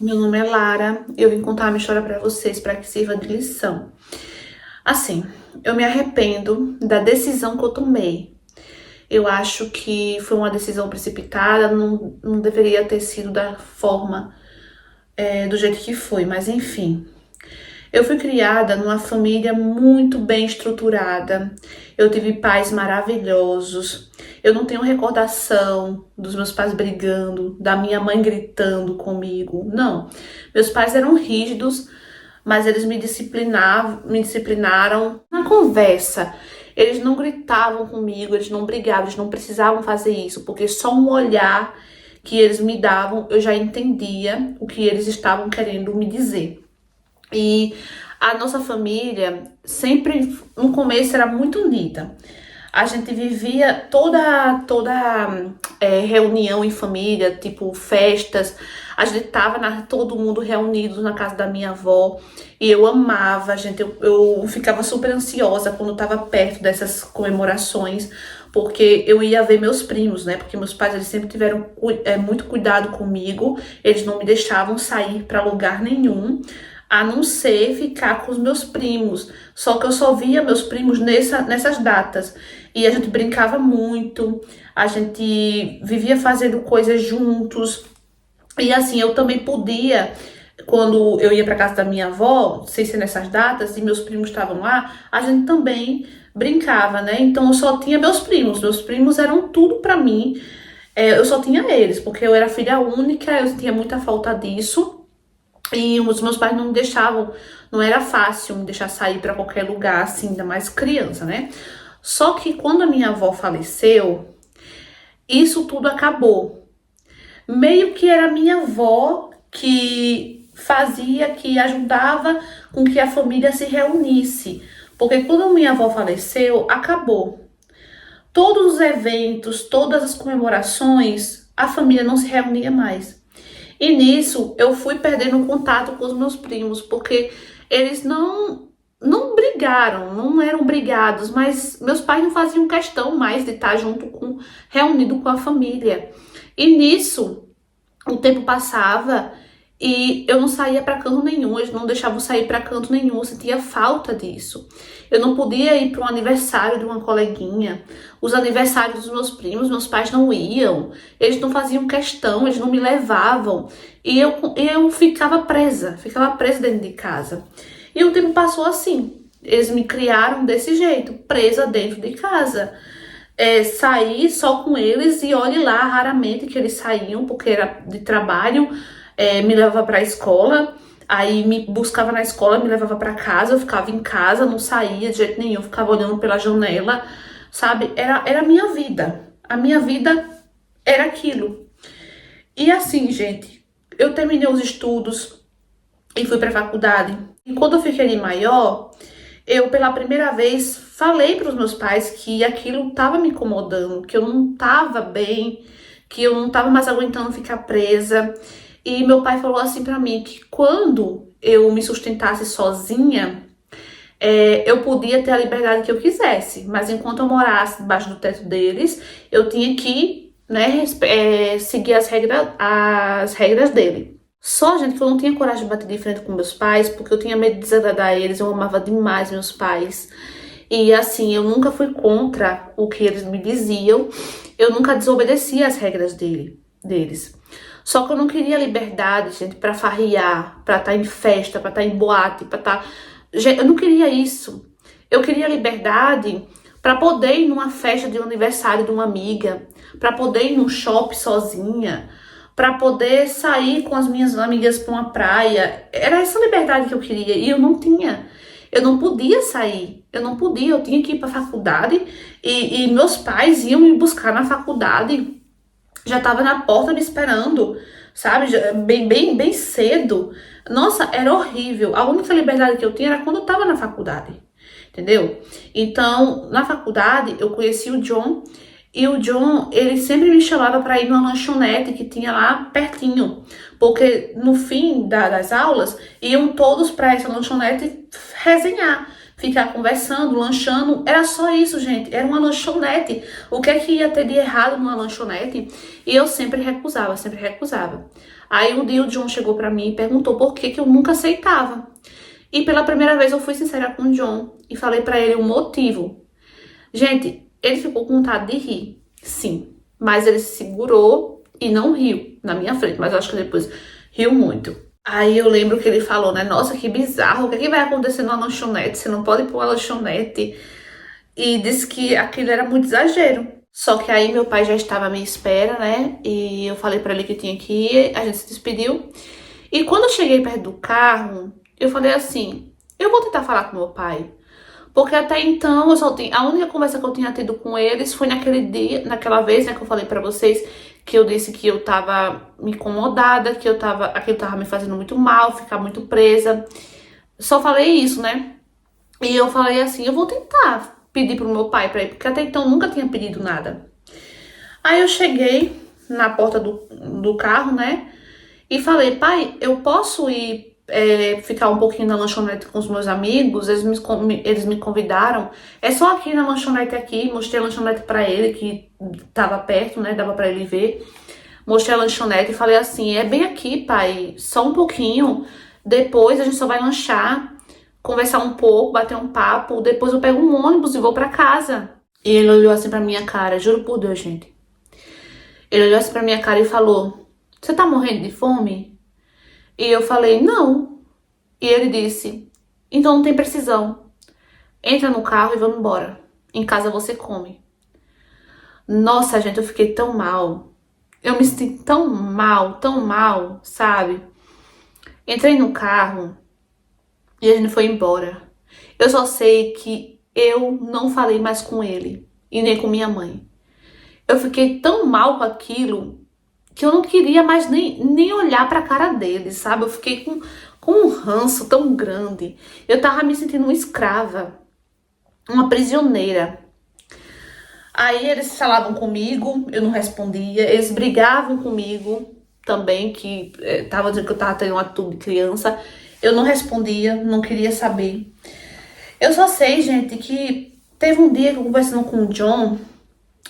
Meu nome é Lara e eu vim contar uma história pra vocês para que sirva de lição. Assim, eu me arrependo da decisão que eu tomei. Eu acho que foi uma decisão precipitada, não deveria ter sido da forma, do jeito que foi, mas enfim. Eu fui criada numa família muito bem estruturada. Eu tive pais maravilhosos. Eu não tenho recordação dos meus pais brigando, da minha mãe gritando comigo. Não. Meus pais eram rígidos, mas eles me disciplinaram na conversa. Eles não gritavam comigo, eles não brigavam, eles não precisavam fazer isso, porque só um olhar que eles me davam, eu já entendia o que eles estavam querendo me dizer. E a nossa família sempre, no começo, era muito unida. A gente vivia toda reunião em família, tipo festas. A gente tava todo mundo reunido na casa da minha avó. E eu amava, eu ficava super ansiosa quando eu tava perto dessas comemorações, porque eu ia ver meus primos, né? Porque meus pais eles sempre tiveram muito cuidado comigo. Eles não me deixavam sair para lugar nenhum, a não ser ficar com os meus primos. Só que eu só via meus primos nessas datas. E a gente brincava muito, a gente vivia fazendo coisas juntos. E assim, eu também podia, quando eu ia para casa da minha avó, sem ser nessas datas, e meus primos estavam lá, a gente também brincava, né? Então eu só tinha meus primos eram tudo para mim. Eu só tinha eles, porque eu era filha única, eu sentia muita falta disso. E os meus pais não me deixavam, não era fácil me deixar sair para qualquer lugar, assim, ainda mais criança, né? Só que quando a minha avó faleceu, isso tudo acabou. Meio que era a minha avó que fazia, que ajudava com que a família se reunisse. Porque quando minha avó faleceu, acabou. Todos os eventos, todas as comemorações, a família não se reunia mais. E nisso eu fui perdendo o contato com os meus primos, porque eles não brigaram, não eram brigados, mas meus pais não faziam questão mais de estar reunido com a família. E nisso o tempo passava e eu não saía para canto nenhum, eles não deixavam sair para canto nenhum, eu sentia falta disso. Eu não podia ir para um aniversário de uma coleguinha, os aniversários dos meus primos, meus pais não iam, eles não faziam questão, eles não me levavam. E eu ficava presa dentro de casa. E o tempo passou assim, eles me criaram desse jeito, presa dentro de casa. Sair só com eles e olhe lá, raramente que eles saíam, porque era de trabalho, me levava para a escola, aí me buscava na escola, me levava para casa, eu ficava em casa, não saía de jeito nenhum, ficava olhando pela janela, sabe? Era a minha vida era aquilo. E assim, gente, eu terminei os estudos e fui para a faculdade. E quando eu fiquei ali maior, eu pela primeira vez falei para os meus pais que aquilo estava me incomodando, que eu não estava bem, que eu não estava mais aguentando ficar presa. E meu pai falou assim para mim que quando eu me sustentasse sozinha, eu podia ter a liberdade que eu quisesse, mas enquanto eu morasse debaixo do teto deles, eu tinha que, né, seguir as regras dele. Só, gente, que eu não tinha coragem de bater de frente com meus pais, porque eu tinha medo de desagradar eles, eu amava demais meus pais. E assim, eu nunca fui contra o que eles me diziam, eu nunca desobedeci as regras deles. Só que eu não queria liberdade, gente, pra farriar, pra estar em festa, pra estar em boate, pra estar. Eu não queria isso. Eu queria liberdade pra poder ir numa festa de um aniversário de uma amiga, pra poder ir num shopping sozinha, pra poder sair com as minhas amigas pra uma praia. Era essa liberdade que eu queria e eu não tinha. Eu não podia sair, eu não podia, eu tinha que ir pra faculdade e meus pais iam me buscar na faculdade, já tava na porta me esperando, sabe? Bem cedo. Nossa, era horrível. A única liberdade que eu tinha era quando eu tava na faculdade, entendeu? Então, na faculdade, eu conheci o John. E o John, ele sempre me chamava para ir numa lanchonete que tinha lá pertinho. Porque no fim das aulas, iam todos para essa lanchonete resenhar. ficar conversando, lanchando. Era só isso, gente. Era uma lanchonete. O que é que ia ter de errado numa lanchonete? E eu sempre recusava, sempre recusava. Aí um dia o John chegou pra mim e perguntou por que que eu nunca aceitava. E pela primeira vez eu fui sincera com o John e falei pra ele o motivo. Gente, ele ficou com vontade de rir, sim. Mas ele se segurou e não riu na minha frente. Mas eu acho que depois riu muito. Aí eu lembro que ele falou, né? Nossa, que bizarro. O que é que vai acontecer numa lanchonete? Você não pode ir pra uma lanchonete. E disse que aquilo era muito exagero. Só que aí meu pai já estava à minha espera, né? E eu falei pra ele que tinha que ir. A gente se despediu. E quando eu cheguei perto do carro, eu falei assim, eu vou tentar falar com meu pai. Porque até então eu só tinha, a única conversa que eu tinha tido com eles foi naquele dia, naquela vez, né, que eu falei pra vocês, que eu disse que eu tava me incomodada, que aquilo tava me fazendo muito mal, ficar muito presa. Só falei isso, né? E eu falei assim, eu vou tentar pedir pro meu pai pra ir, porque até então eu nunca tinha pedido nada. Aí eu cheguei na porta do carro, né? E falei, pai, eu posso ir ficar um pouquinho na lanchonete com os meus amigos? Eles me convidaram. É só aqui na lanchonete aqui. Mostrei a lanchonete pra ele, que tava perto, né? Dava pra ele ver. Mostrei a lanchonete e falei assim, é bem aqui, pai, só um pouquinho. Depois a gente só vai lanchar, conversar um pouco, bater um papo. Depois eu pego um ônibus e vou pra casa. E ele olhou assim pra minha cara, juro por Deus, gente. Ele olhou assim pra minha cara e falou, você tá morrendo de fome? E eu falei, não. E ele disse, então não tem precisão. Entra no carro e vamos embora. Em casa você come. Nossa, gente, eu fiquei tão mal. Eu me senti tão mal, sabe? Entrei no carro e a gente foi embora. Eu só sei que eu não falei mais com ele e nem com minha mãe. Eu fiquei tão mal com aquilo que eu não queria mais nem olhar pra cara dele, sabe? Eu fiquei com um ranço tão grande. Eu tava me sentindo uma escrava, uma prisioneira. Aí eles falavam comigo, eu não respondia. Eles brigavam comigo também, que tava dizendo que eu tava tendo uma atitude de criança. Eu não respondia, não queria saber. Eu só sei, gente, que teve um dia que eu conversando com o John,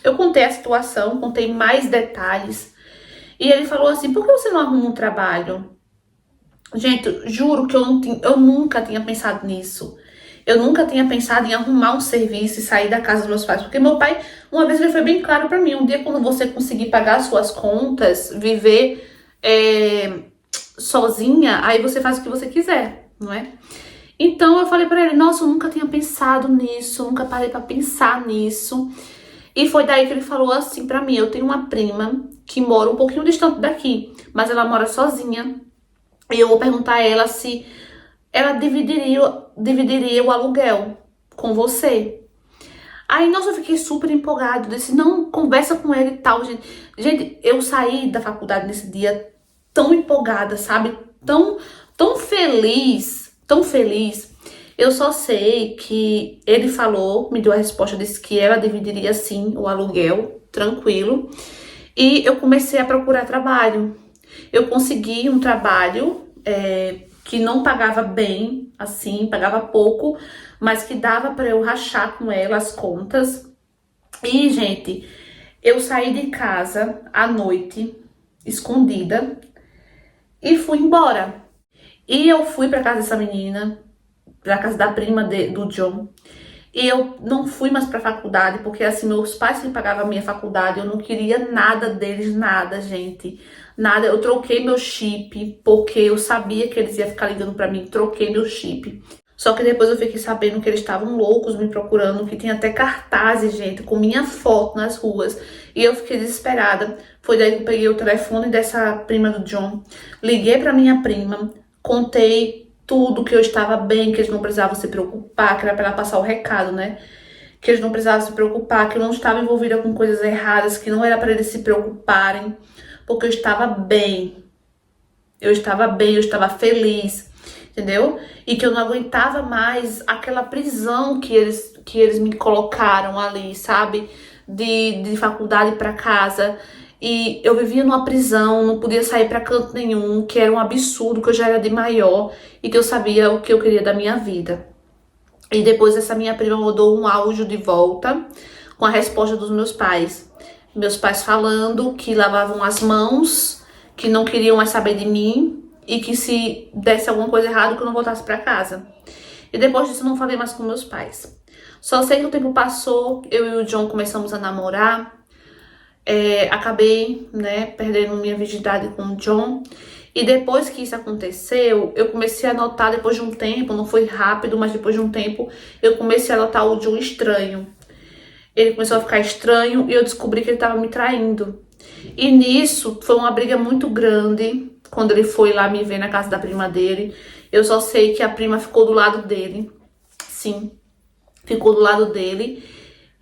eu contei a situação, contei mais detalhes. E ele falou assim, por que você não arruma um trabalho? Gente, juro que eu nunca tinha pensado nisso. Eu nunca tinha pensado em arrumar um serviço e sair da casa dos meus pais. Porque meu pai, uma vez ele foi bem claro pra mim. Um dia quando você conseguir pagar suas contas, viver sozinha, aí você faz o que você quiser, não é? Então eu falei pra ele, nossa, eu nunca tinha pensado nisso. Eu nunca parei pra pensar nisso. E foi daí que ele falou assim pra mim, eu tenho uma prima que mora um pouquinho distante daqui, mas ela mora sozinha. E eu vou perguntar a ela se ela dividiria o aluguel com você. Aí, nossa, eu fiquei super empolgada. Eu disse, não, conversa com ele e tal, gente. Gente, eu saí da faculdade nesse dia tão empolgada, sabe? Tão feliz, tão feliz. Eu só sei que ele falou, me deu a resposta, disse que ela dividiria sim o aluguel, tranquilo. E eu comecei a procurar trabalho. Eu consegui um trabalho que não pagava bem, assim, pagava pouco, mas que dava para eu rachar com ela as contas. E, gente, eu saí de casa à noite, escondida, e fui embora. E eu fui para casa dessa menina, pra casa da prima do John. E eu não fui mais pra faculdade, porque assim, meus pais que pagavam a minha faculdade, eu não queria nada deles, nada, gente. Nada, eu troquei meu chip, porque eu sabia que eles iam ficar ligando pra mim, troquei meu chip. Só que depois eu fiquei sabendo que eles estavam loucos me procurando, que tinha até cartazes, gente, com minha foto nas ruas. E eu fiquei desesperada. Foi daí que eu peguei o telefone dessa prima do John, liguei pra minha prima, contei tudo, que eu estava bem, que eles não precisavam se preocupar, que era para ela passar o recado, né? Que eles não precisavam se preocupar, que eu não estava envolvida com coisas erradas, que não era para eles se preocuparem, porque eu estava bem. Eu estava bem, eu estava feliz, entendeu? E que eu não aguentava mais aquela prisão que eles me colocaram ali, sabe? De faculdade para casa. E eu vivia numa prisão, não podia sair pra canto nenhum, que era um absurdo, que eu já era de maior e que eu sabia o que eu queria da minha vida. E depois essa minha prima mandou um áudio de volta com a resposta dos meus pais. Meus pais falando que lavavam as mãos, que não queriam mais saber de mim e que se desse alguma coisa errada que eu não voltasse pra casa. E depois disso eu não falei mais com meus pais. Só sei que o tempo passou, eu e o John começamos a namorar. Acabei, né, perdendo minha virgindade com o John. E depois que isso aconteceu, eu comecei a notar, depois de um tempo, não foi rápido, mas depois de um tempo, eu comecei a notar o John estranho. Ele começou a ficar estranho e eu descobri que ele estava me traindo. E nisso, foi uma briga muito grande, quando ele foi lá me ver na casa da prima dele. Eu só sei que a prima ficou do lado dele. Sim, ficou do lado dele.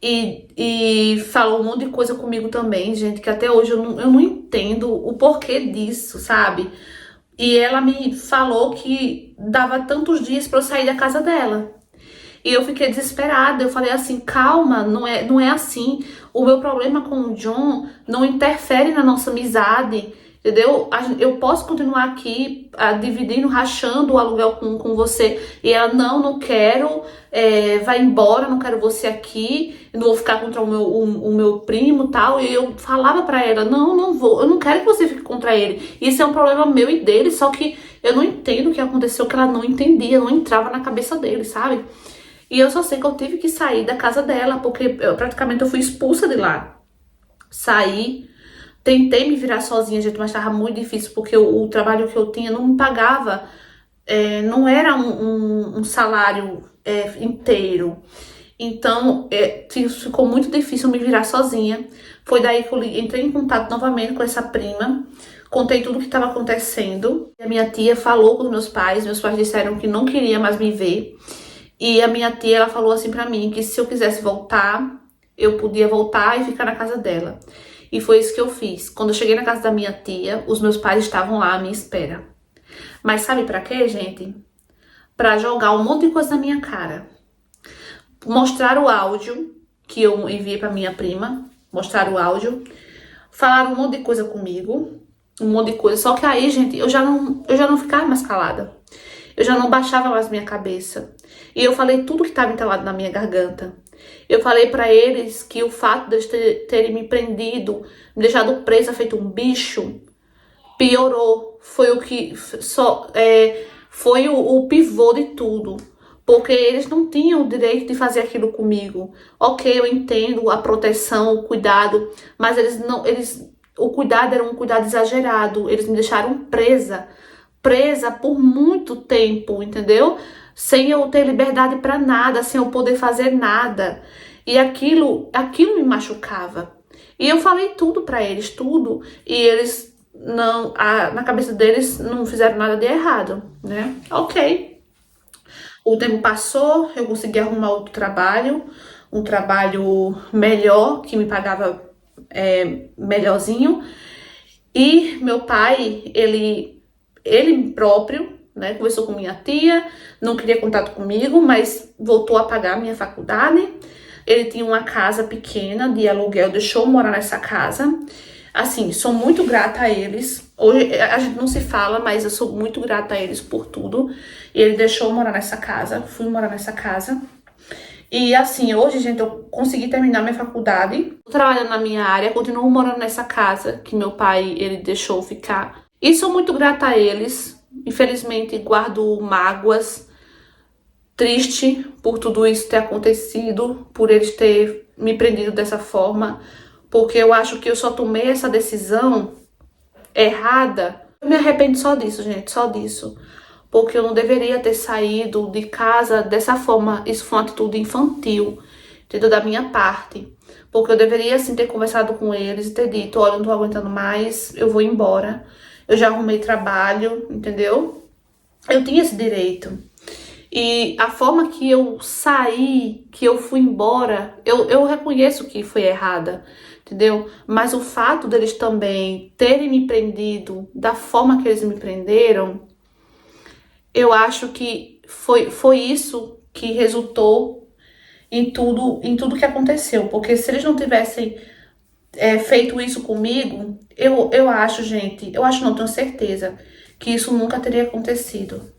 E falou um monte de coisa comigo também, gente, que até hoje eu não entendo o porquê disso, sabe? E ela me falou que dava tantos dias pra eu sair da casa dela. E eu fiquei desesperada, eu falei assim, calma, não é assim. O meu problema com o John não interfere na nossa amizade, entendeu? Eu posso continuar aqui dividindo, rachando o aluguel com você. E ela, não quero, vai embora, não quero você aqui, não vou ficar contra o meu primo e tal. E eu falava pra ela, não vou, eu não quero que você fique contra ele. Isso é um problema meu e dele, só que eu não entendo o que aconteceu, que ela não entendia, não entrava na cabeça dele, sabe? E eu só sei que eu tive que sair da casa dela, porque praticamente eu fui expulsa de lá. Saí, tentei me virar sozinha, gente, mas estava muito difícil, porque o trabalho que eu tinha não me pagava, não era um salário inteiro. Então, ficou muito difícil me virar sozinha. Foi daí que eu entrei em contato novamente com essa prima, contei tudo o que estava acontecendo. A minha tia falou com os meus pais disseram que não queria mais me ver. E a minha tia, ela falou assim pra mim, que se eu quisesse voltar, eu podia voltar e ficar na casa dela. E foi isso que eu fiz. Quando eu cheguei na casa da minha tia, os meus pais estavam lá à minha espera. Mas sabe pra quê, gente? Pra jogar um monte de coisa na minha cara. Mostrar o áudio que eu enviei pra minha prima. Mostrar o áudio. Falaram um monte de coisa comigo. Um monte de coisa. Só que aí, gente, eu já não ficava mais calada. Eu já não baixava mais minha cabeça. E eu falei tudo que estava entalado na minha garganta. Eu falei pra eles que o fato deles terem me prendido, me deixado presa feito um bicho, piorou. Foi o que foi o pivô de tudo. Porque eles não tinham o direito de fazer aquilo comigo. Ok, eu entendo a proteção, o cuidado, mas o cuidado era um cuidado exagerado. Eles me deixaram presa por muito tempo, entendeu? Sem eu ter liberdade para nada, sem eu poder fazer nada. E aquilo me machucava. E eu falei tudo para eles, tudo. E eles não, na cabeça deles não fizeram nada de errado, né? Ok. O tempo passou, eu consegui arrumar outro trabalho, um trabalho melhor, que me pagava melhorzinho. E meu pai, ele próprio, né, conversou com minha tia, não queria contato comigo, mas voltou a pagar a minha faculdade. Ele tinha uma casa pequena de aluguel, deixou eu morar nessa casa. Assim, sou muito grata a eles. Hoje a gente não se fala, mas eu sou muito grata a eles por tudo. E ele deixou eu morar nessa casa, fui morar nessa casa. E assim, hoje, gente, eu consegui terminar minha faculdade. Tô trabalhando na minha área, continuo morando nessa casa que meu pai, ele deixou eu ficar. E sou muito grata a eles. Infelizmente, guardo mágoas. Triste por tudo isso ter acontecido, por eles ter me prendido dessa forma. Porque eu acho que eu só tomei essa decisão errada. Eu me arrependo só disso, gente, só disso. Porque eu não deveria ter saído de casa dessa forma. Isso foi uma atitude infantil, entendeu? Da minha parte. Porque eu deveria, assim, ter conversado com eles e ter dito, olha, eu não tô aguentando mais, eu vou embora. Eu já arrumei trabalho, entendeu? Eu tinha esse direito. E a forma que eu saí, que eu fui embora, eu reconheço que foi errada, entendeu? Mas o fato deles também terem me prendido da forma que eles me prenderam, eu acho que foi isso que resultou em tudo que aconteceu. Porque se eles não tivessem feito isso comigo, eu acho, gente, eu acho não, tenho certeza, que isso nunca teria acontecido.